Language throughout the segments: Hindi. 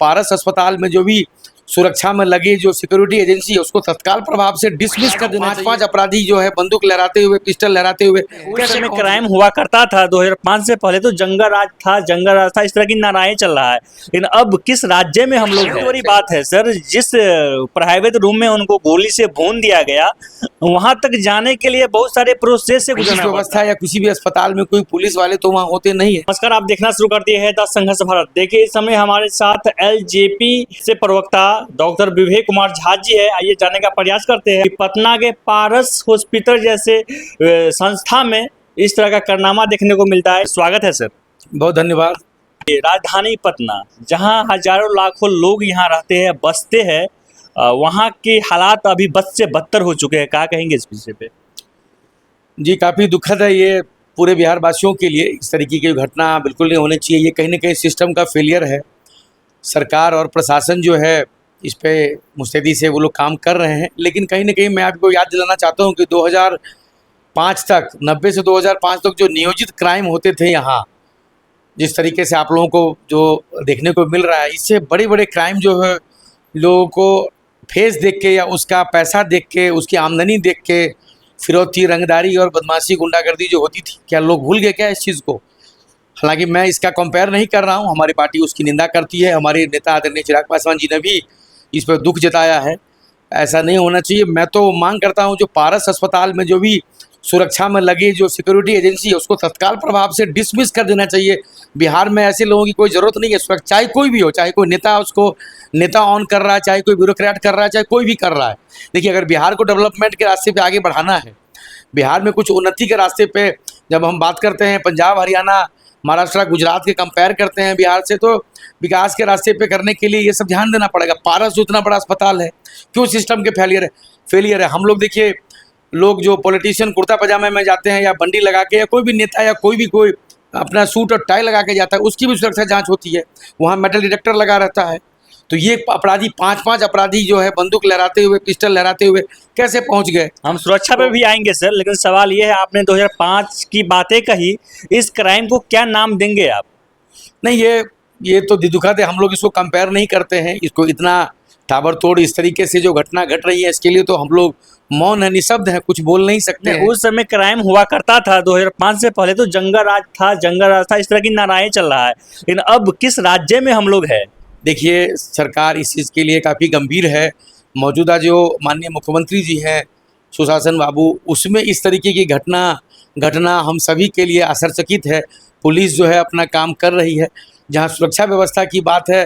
पारस अस्पताल में जो भी सुरक्षा में लगे जो सिक्योरिटी एजेंसी है उसको तत्काल प्रभाव से डिसमिस कर देना चाहिए। पांच अपराधी जो है बंदूक लहराते हुए, पिस्टल लहराते हुए उस समय क्राइम हुआ करता था 2005 से पहले तो जंगल राज था, इस तरह की नाराएं चल रहा है। लेकिन अब किस राज्य में हम लोग हैं? बड़ी बात है सर, जिस प्राइवेट रूम में उनको गोली से भून दिया गया, वहां तक जाने के लिए बहुत सारे प्रोसेस से गुजरना व्यवस्था या किसी भी अस्पताल में कोई पुलिस वाले तो वहाँ होते नहीं है। नमस्कार, आप देखना शुरू कर दिए है द संघर्ष भारत। देखिए इस समय हमारे साथ एलजेपी से प्रवक्ता डॉक्टर विवेक कुमार झा जी है। आइए जानने का प्रयास करते हैं कि पटना के पारस हॉस्पिटल जैसे संस्था में इस तरह का कारनामा देखने को मिलता है। स्वागत है सर। बहुत धन्यवाद। राजधानी पटना, जहां हजारों लाखों लोग यहाँ रहते हैं, बसते हैं, वहाँ के हालात अभी बद से बदतर हो चुके हैं। क्या कहेंगे इस विषय पे? जी, काफ़ी दुखद है ये पूरे बिहार वासियों के लिए। इस तरीके की घटना बिल्कुल नहीं होनी चाहिए। ये कहीं ना कहीं सिस्टम का फेलियर है। सरकार और प्रशासन जो है इस पे मुस्तैदी से वो लोग काम कर रहे हैं, लेकिन कहीं ना कहीं मैं आपको याद दिलाना चाहता हूँ कि 2005 तक, 90 से 2005 तक जो नियोजित क्राइम होते थे यहाँ, जिस तरीके से आप लोगों को जो देखने को मिल रहा है, इससे बड़े बड़े क्राइम जो है लोगों को फेस देख के या उसका पैसा देख के, उसकी आमदनी देख के फिरौती, रंगदारी और बदमाशी, गुंडागर्दी जो होती थी, क्या लोग भूल गए क्या इस चीज़ को? हालांकि मैं इसका कंपेयर नहीं कर रहा हूँ, हमारी पार्टी उसकी निंदा करती है। हमारे नेता आदरणीय चिराग पासवान जी ने भी इस पर दुख जताया है। ऐसा नहीं होना चाहिए। मैं तो मांग करता हूँ जो पारस अस्पताल में जो भी सुरक्षा में लगे जो सिक्योरिटी एजेंसी है उसको तत्काल प्रभाव से डिसमिस कर देना चाहिए। बिहार में ऐसे लोगों की कोई ज़रूरत नहीं है। सुरक्षा चाहे कोई भी हो, चाहे कोई नेता उसको नेता ऑन कर रहा है, चाहे कोई ब्यूरोक्रेट कर रहा है, चाहे कोई भी कर रहा है। देखिए, अगर बिहार को डेवलपमेंट के रास्ते पे आगे बढ़ाना है, बिहार में कुछ उन्नति के रास्ते पे जब हम बात करते हैं, पंजाब, हरियाणा, महाराष्ट्र, गुजरात के कंपेयर करते हैं बिहार से, तो विकास के रास्ते पे करने के लिए ये सब ध्यान देना पड़ेगा। पारस जो इतना बड़ा अस्पताल है, क्यों सिस्टम के फेलियर है। हम लोग देखिए, लोग जो पॉलिटिशियन कुर्ता पजामे में जाते हैं या बंडी लगा के, या कोई भी नेता या कोई अपना सूट और टाई लगा के जाता है, उसकी भी सुरक्षा जांच होती है। वहाँ मेटल डिटेक्टर लगा रहता है। तो ये अपराधी, पांच अपराधी जो है बंदूक लहराते हुए, पिस्टल लहराते हुए कैसे पहुंच गए? हम सुरक्षा पे भी आएंगे सर, लेकिन सवाल ये है, आपने 2005 की बातें कही, इस क्राइम को क्या नाम देंगे आप? नहीं, ये तो दुखद है। हम लोग इसको कंपेयर नहीं करते हैं। इसको इतना ताबड़तोड़ इस तरीके से जो घटना घट रही है, इसके लिए तो हम लोग मौन है, निशब्द है, कुछ बोल नहीं सकते हैं। उस समय क्राइम हुआ करता था 2005 से पहले तो जंगल राज था, इस तरह की नाराएं चल रहा है। लेकिन अब किस राज्य में हम लोग हैं? देखिए, सरकार इस चीज़ के लिए काफ़ी गंभीर है। मौजूदा जो माननीय मुख्यमंत्री जी हैं, सुशासन बाबू, उसमें इस तरीके की घटना हम सभी के लिए आश्चर्यचकित है। पुलिस जो है अपना काम कर रही है। जहाँ सुरक्षा व्यवस्था की बात है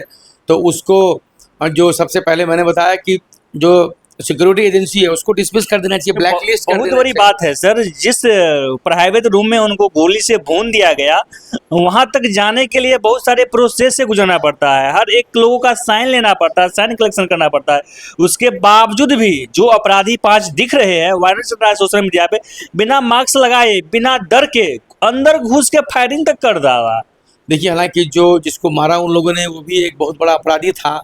तो उसको, जो सबसे पहले मैंने बताया कि जो सिक्योरिटी एजेंसी है उसको डिसमिस कर देना चाहिए, ब्लैक लिस्ट कर देना चाहिए। बहुत बड़ी बात है सर, जिस प्राइवेट रूम में उनको गोली से भून दिया गया, वहां तक जाने के लिए बहुत सारे प्रोसेस से गुजरना पड़ता है। हर एक लोगों का साइन लेना पड़ता है, साइन कलेक्शन करना पड़ता है। उसके बावजूद भी जो अपराधी 5 दिख रहे हैं, वायरल चल रहा है सोशल मीडिया पे, बिना मास्क लगाए, बिना डर के अंदर घुस के फायरिंग तक कर डाला। देखिए, हालांकि जो जिसको मारा उन लोगों ने, वो भी एक बहुत बड़ा अपराधी था।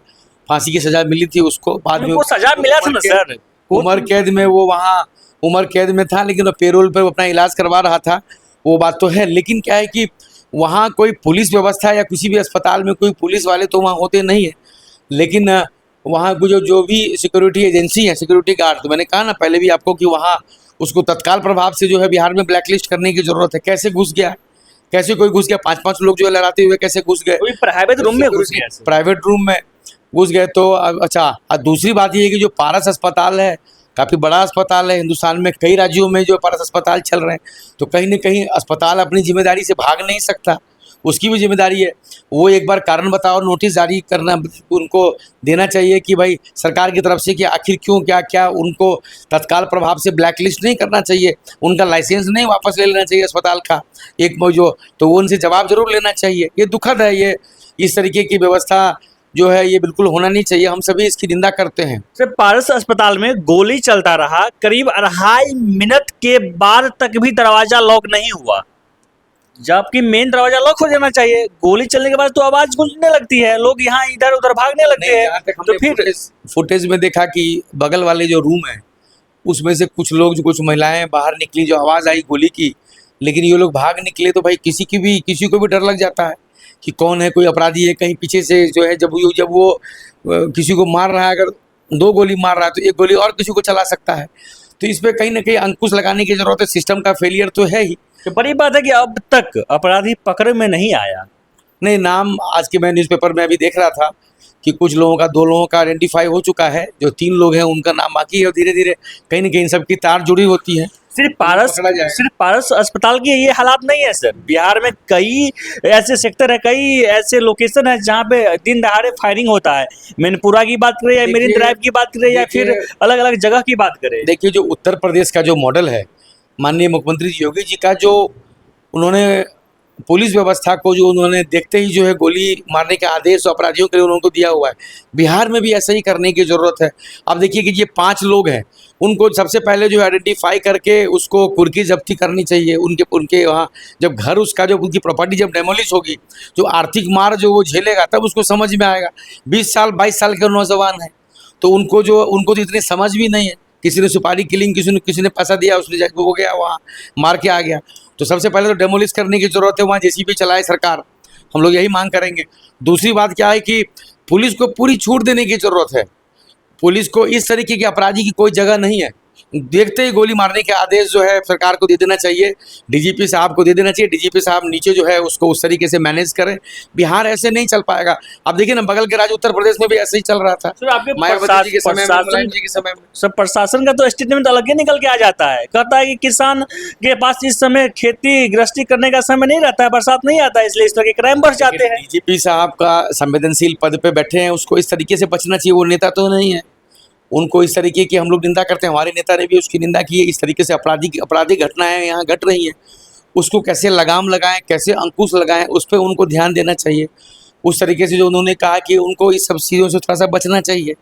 फांसी की सजा मिली थी उसको, बाद में सजा मिला था ना सर। उम्र कैद में वो वहाँ उम्र कैद में था, लेकिन वो पेरोल पे अपना इलाज करवा रहा था। वो बात तो है, लेकिन क्या है कि वहाँ कोई पुलिस व्यवस्था या किसी भी अस्पताल में कोई पुलिस वाले तो वहाँ होते नहीं है। लेकिन वहाँ जो भी सिक्योरिटी एजेंसी है, सिक्योरिटी गार्ड, तो मैंने कहा ना पहले भी आपको कि वहाँ उसको तत्काल प्रभाव से जो है बिहार में ब्लैकलिस्ट करने की ज़रूरत है। कैसे घुस गया, कैसे कोई घुस गया? 5 लोग जो है लहराते हुए कैसे घुस गए? प्राइवेट रूम में घुस गया, प्राइवेट रूम में घुस गए। तो अच्छा, दूसरी बात ये है कि जो पारस अस्पताल है, काफ़ी बड़ा अस्पताल है। हिंदुस्तान में कई राज्यों में जो पारस अस्पताल चल रहे हैं, तो कहीं ना कहीं अस्पताल अपनी जिम्मेदारी से भाग नहीं सकता, उसकी भी जिम्मेदारी है। वो एक बार कारण बताओ नोटिस जारी करना उनको देना चाहिए कि भाई सरकार की तरफ से कि आखिर क्यों, क्या उनको तत्काल प्रभाव से ब्लैकलिस्ट नहीं करना चाहिए, उनका लाइसेंस नहीं वापस ले लेना चाहिए अस्पताल का एक जो, तो वो उनसे जवाब जरूर लेना चाहिए। ये दुखद है। ये इस तरीके की व्यवस्था जो है ये बिल्कुल होना नहीं चाहिए। हम सभी इसकी निंदा करते हैं। सर, पारस अस्पताल में गोली चलता रहा, करीब 2.5 मिनट के बाद तक भी दरवाजा लॉक नहीं हुआ, जबकि मेन दरवाजा लॉक हो जाना चाहिए। गोली चलने के बाद तो आवाज गूंजने लगती है, लोग यहाँ इधर उधर भागने लगते हैं। तो फिर फुटेज में देखा कि बगल वाले जो रूम है उसमें से कुछ लोग, जो कुछ महिलाएं बाहर निकली, जो आवाज आई गोली की, लेकिन ये लोग भाग निकले। तो भाई किसी को भी डर लग जाता है। कि कौन है, कोई अपराधी है कहीं पीछे से जो है, जब वो किसी को मार रहा है, अगर 2 गोली मार रहा है तो 1 गोली और किसी को चला सकता है। तो इस पे कहीं न कहीं अंकुश लगाने की ज़रूरत है, सिस्टम का फेलियर तो है ही। तो बड़ी बात है कि अब तक अपराधी पकड़ में नहीं आया। नहीं, नाम आज के मैं न्यूज़पेपर में अभी देख रहा था कि कुछ लोगों का, 2 लोगों का आइडेंटिफ़ाई हो चुका है, जो 3 लोग हैं उनका नाम बाकी है, और धीरे-धीरे कहीं न कहीं इन सबकी तार जुड़ी होती है। सिर्फ पकड़ा जाएगा। पारस अस्पताल की ये हालात नहीं है सर। बिहार में कई ऐसे सेक्टर है, कई ऐसे लोकेशन है जहाँ पे दिन दहाड़े फायरिंग होता है। मैनपुरा की बात करें या देखिए- मेरिन ड्राइव की बात करें या फिर देखिए- अलग अलग जगह की बात करें। देखिए, जो उत्तर प्रदेश का जो मॉडल है, माननीय मुख्यमंत्री जी योगी जी का, जो उन्होंने पुलिस व्यवस्था को जो उन्होंने देखते ही जो है गोली मारने के आदेश अपराधियों के लिए उनको दिया हुआ है, बिहार में भी ऐसा ही करने की ज़रूरत है। अब देखिए कि ये 5 लोग हैं, उनको सबसे पहले जो आइडेंटिफाई करके उसको कुर्की जब्ती करनी चाहिए। उनके वहाँ जब घर, उसका जो उनकी प्रॉपर्टी जब डेमोलिश होगी, जो आर्थिक मार जो वो झेलेगा, तब उसको समझ में आएगा। 20 साल 22 साल के नौजवान हैं, तो उनको तो इतनी समझ भी नहीं है। किसी ने सुपारी किलिंग, किसी ने पैसा दिया, उसने जाके वो गया वहाँ मार के आ गया। तो सबसे पहले तो डेमोलिश करने की ज़रूरत है, वहाँ जेसीबी चलाए सरकार, हम लोग यही मांग करेंगे। दूसरी बात क्या है कि पुलिस को पूरी छूट देने की ज़रूरत है। पुलिस को इस तरीके के अपराधी की कोई जगह नहीं है। देखते ही गोली मारने के आदेश जो है सरकार को दे देना चाहिए, डीजीपी साहब को दे देना चाहिए। डीजीपी साहब नीचे जो है उसको उस तरीके से मैनेज करें। बिहार ऐसे नहीं चल पाएगा। अब देखिए ना, बगल के राज्य उत्तर प्रदेश में भी ऐसे ही चल रहा था, सर आपके मायावती जी के समय में, मुलायम जी के समय में। सब प्रशासन का तो स्टेटमेंट अलग ही निकल के आ जाता है। कहता है कि किसान के पास इस समय खेती गृहस्थी करने का समय नहीं रहता है, बरसात नहीं आता है, इसलिए इस तरह के क्राइम बढ़ जाते हैं। डीजीपी साहब का संवेदनशील पद पे बैठे हैं, उसको इस तरीके से बचना चाहिए। वो नेता तो नहीं है, उनको इस तरीके की हम लोग निंदा करते हैं। हमारे नेता ने भी उसकी निंदा की है। इस तरीके से आपराधिक घटनाएं यहाँ घट रही हैं, उसको कैसे लगाम लगाएं, कैसे अंकुश लगाएं, उस पर उनको ध्यान देना चाहिए। उस तरीके से जो उन्होंने कहा कि उनको इस सब चीज़ों से थोड़ा सा बचना चाहिए।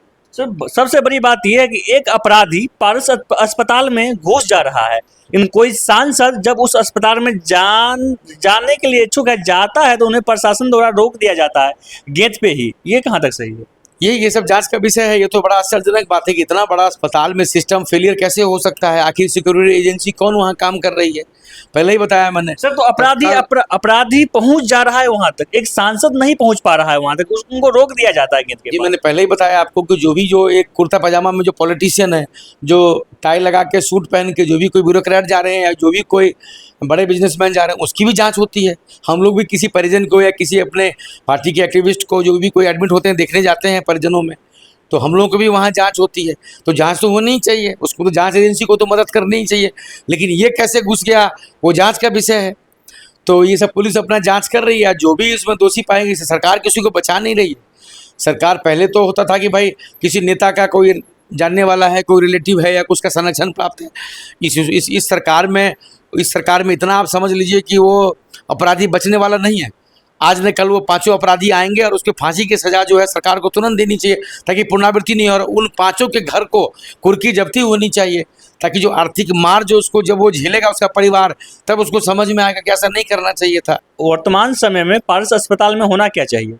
सबसे बड़ी बात यह है कि एक अपराधी पारस अस्पताल में घुस जा रहा है, इन कोई सांसद जब उस अस्पताल में जाने के लिए इच्छुक है, जाता है, तो उन्हें प्रशासन द्वारा रोक दिया जाता है गेट पे ही। ये कहाँ तक सही है? ये सब जांच का विषय है। ये तो बड़ा आश्चर्यजनक बात है कि इतना बड़ा अस्पताल में सिस्टम फेलियर कैसे हो सकता है। आखिर सिक्योरिटी एजेंसी कौन वहाँ काम कर रही है, पहले ही बताया मैंने। सर तो अपराधी पहुंच जा रहा है वहां तक, एक सांसद नहीं पहुंच पा रहा है वहां तक, उनको रोक दिया जाता है गेट के पास। मैंने पहले ही बताया आपको कि जो एक कुर्ता पजामा में जो पॉलिटिशियन है, जो टाई लगा के सूट पहन के जो भी कोई ब्यूरोक्रेट जा रहे हैं या जो भी कोई बड़े बिजनेसमैन जा रहे हैं, उसकी भी जांच होती है। हम लोग भी किसी परिजन को या किसी अपने पार्टी के एक्टिविस्ट को जो भी कोई एडमिट होते हैं, देखने जाते हैं परिजनों में, तो हम लोगों को भी वहाँ जांच होती है। तो जांच तो होनी ही चाहिए, उसको तो जांच एजेंसी को तो मदद करनी ही चाहिए। लेकिन ये कैसे घुस गया, वो जांच का विषय है। तो ये सब पुलिस अपना जांच कर रही है। जो भी इसमें दोषी पाएंगे, इसे सरकार किसी को बचा नहीं रही है। सरकार पहले तो होता था कि भाई किसी नेता का कोई जानने वाला है, कोई रिलेटिव है या उसका संरक्षण प्राप्त है। इस सरकार में इतना आप समझ लीजिए कि वो अपराधी बचने वाला नहीं है। आज न कल वो 5 अपराधी आएंगे और उसके फांसी की सज़ा जो है सरकार को तुरंत देनी चाहिए, ताकि पुनरावृत्ति नहीं हो। और उन 5 के घर को कुर्की जब्ती होनी चाहिए, ताकि जो आर्थिक मार जो उसको जब वो झेलेगा उसका परिवार, तब उसको समझ में आएगा कि ऐसा नहीं करना चाहिए था। वर्तमान समय में पारस अस्पताल में होना क्या चाहिए?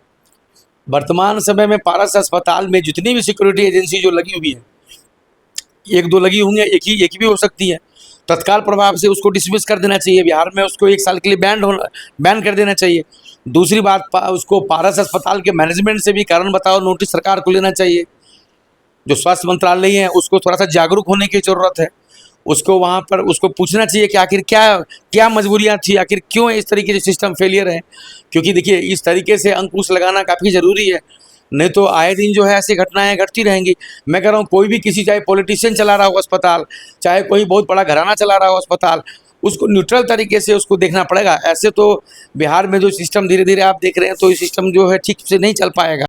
वर्तमान समय में पारस अस्पताल में जितनी भी सिक्योरिटी एजेंसी जो लगी हुई है, 1-2 लगी होंगी, एक ही भी हो सकती है, तत्काल प्रभाव से उसको डिसमिस कर देना चाहिए। बिहार में उसको 1 साल के लिए बैन कर देना चाहिए। दूसरी बात, उसको पारस अस्पताल के मैनेजमेंट से भी कारण बताओ नोटिस सरकार को लेना चाहिए। जो स्वास्थ्य मंत्रालय है उसको थोड़ा सा जागरूक होने की ज़रूरत है। उसको वहाँ पर उसको पूछना चाहिए कि आखिर क्या मजबूरियाँ थी, आखिर क्यों इस तरीके से सिस्टम फेलियर है। क्योंकि देखिए, इस तरीके से अंकुश लगाना काफ़ी ज़रूरी है, नहीं तो आए दिन जो है ऐसी घटनाएं घटती रहेंगी। मैं कह रहा हूँ, कोई भी किसी, चाहे पॉलिटिशियन चला रहा हो अस्पताल, चाहे कोई बहुत बड़ा घराना चला रहा हो अस्पताल, उसको न्यूट्रल तरीके से उसको देखना पड़ेगा। ऐसे तो बिहार में जो सिस्टम धीरे धीरे आप देख रहे हैं, तो ये सिस्टम जो है ठीक से नहीं चल पाएगा।